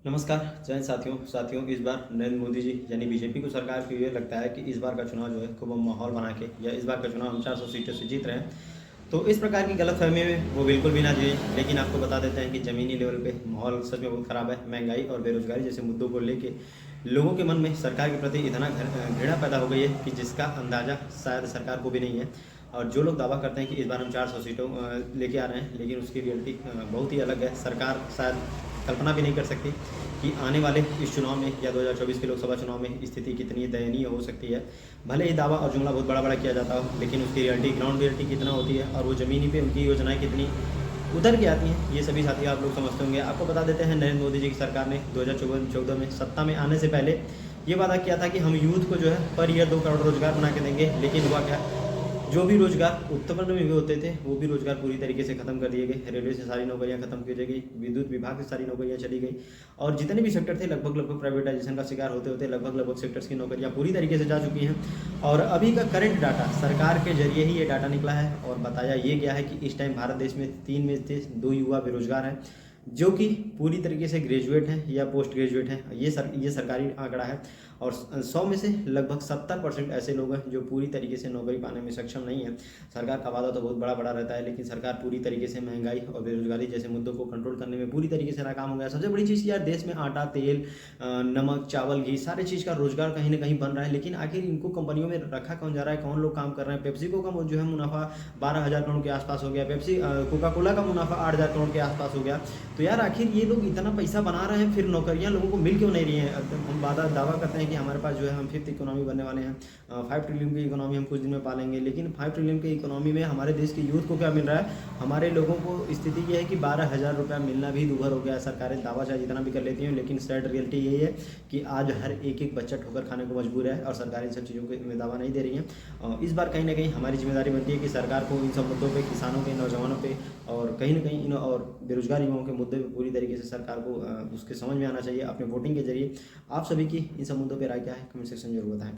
नमस्कार। जय साथियों इस बार नरेंद्र मोदी जी यानी बीजेपी को सरकार को ये लगता है कि इस बार का चुनाव जो है खूब हम माहौल बना के या इस बार का चुनाव हम 400 सीटों से जीत रहे हैं। तो इस प्रकार की गलतफहमी में वो बिल्कुल भी ना जिए। लेकिन आपको बता देते हैं कि ज़मीनी लेवल पे माहौल सच में बहुत ख़राब है। महंगाई और बेरोजगारी जैसे मुद्दों को लेके लोगों के मन में सरकार के प्रति इतना घृणा पैदा हो गई है कि जिसका अंदाज़ा शायद सरकार को भी नहीं है। और जो लोग दावा करते हैं कि इस बार हम 400 सीटों लेके आ रहे हैं, लेकिन उसकी रियलिटी बहुत ही अलग है। सरकार शायद कल्पना भी नहीं कर सकती कि आने वाले इस चुनाव में या 2024 के लोकसभा चुनाव में स्थिति कितनी दयनीय हो सकती है। भले ही दावा और जुमला बहुत बड़ा बड़ा किया जाता हो, लेकिन उसकी रियलिटी ग्राउंड रियलिटी कितना होती है और वो ज़मीनी पे उनकी योजनाएं कितनी उतर के आती हैं, ये सभी साथी आप लोग समझते होंगे। आपको बता देते हैं, नरेंद्र मोदी जी की सरकार ने 2014 में सत्ता में आने से पहले ये वादा किया था कि हम यूथ को जो है पर ईयर 2 करोड़ रोजगार बना के देंगे। लेकिन हुआ क्या, जो भी रोजगार उत्पन्न में भी होते थे वो भी रोजगार पूरी तरीके से खत्म कर दिए गए। रेलवे से सारी नौकरियां खत्म की गई, विद्युत विभाग से सारी नौकरियां चली गई और जितने भी सेक्टर थे लगभग प्राइवेटाइजेशन का शिकार होते होते लगभग सेक्टर्स की नौकरियां पूरी तरीके से जा चुकी हैं। और अभी का करंट डाटा सरकार के जरिए ही ये डाटा निकला है और बताया ये गया है कि इस टाइम भारत देश में 3 में से 2 युवा बेरोजगार हैं, जो कि पूरी तरीके से ग्रेजुएट हैं या पोस्ट ग्रेजुएट हैं। ये सरकारी आंकड़ा है। और 100 में से लगभग 70% ऐसे लोग हैं जो पूरी तरीके से नौकरी पाने में सक्षम नहीं है। सरकार का वादा तो बहुत बड़ा बड़ा रहता है, लेकिन सरकार पूरी तरीके से महंगाई और बेरोजगारी जैसे मुद्दों को कंट्रोल करने में पूरी तरीके से नाकाम हो गया। सबसे बड़ी चीज़ यार, देश में आटा, तेल, नमक, चावल, घी सारे चीज़ का रोजगार कहीं ना कहीं बन रहा है, लेकिन आखिर इनको कंपनियों में रखा कौन जा रहा है, कौन लोग काम कर रहे हैं। पेप्सिको का जो है मुनाफा 12,000 करोड़ के आसपास हो गया, कोका कोला का मुनाफा 8,000 करोड़ के आसपास हो गया। तो यार आखिर ये लोग इतना पैसा बना रहे हैं, फिर नौकरियां लोगों को मिल क्यों नहीं रही हैं। हम दावा करते हैं कि हमारे पास जो है हम 5th इकोनॉमी बनने वाले हैं, 5 ट्रिलियन की इकोनॉमी हम कुछ दिन में पालेंगे। लेकिन 5 ट्रिलियन की इकोनॉमी में हमारे देश के यूथ को क्या मिल रहा है, हमारे लोगों को स्थिति ये है कि 12,000 रुपया मिलना भी दूभर हो गया है। सरकारें दावा चाहे जितना भी कर लेती हैं, लेकिन सैड रियलिटी यही है कि आज हर एक बच्चा ठोकर खाने को मजबूर है और सरकार इन सब चीज़ों में दावा नहीं दे रही है। इस बार कहीं ना कहीं हमारी जिम्मेदारी बनती है कि सरकार को इन सब मुद्दों पर, किसानों के, नौजवानों पर और कहीं ना कहीं इन और बेरोजगार युवाओं के मुद्दे पर पूरी तरीके से सरकार को उसके समझ में आना चाहिए। अपने वोटिंग के जरिए आप सभी की इन सब मुद्दों पर राय क्या है, कमेंट सेक्शन जरूर बताएं।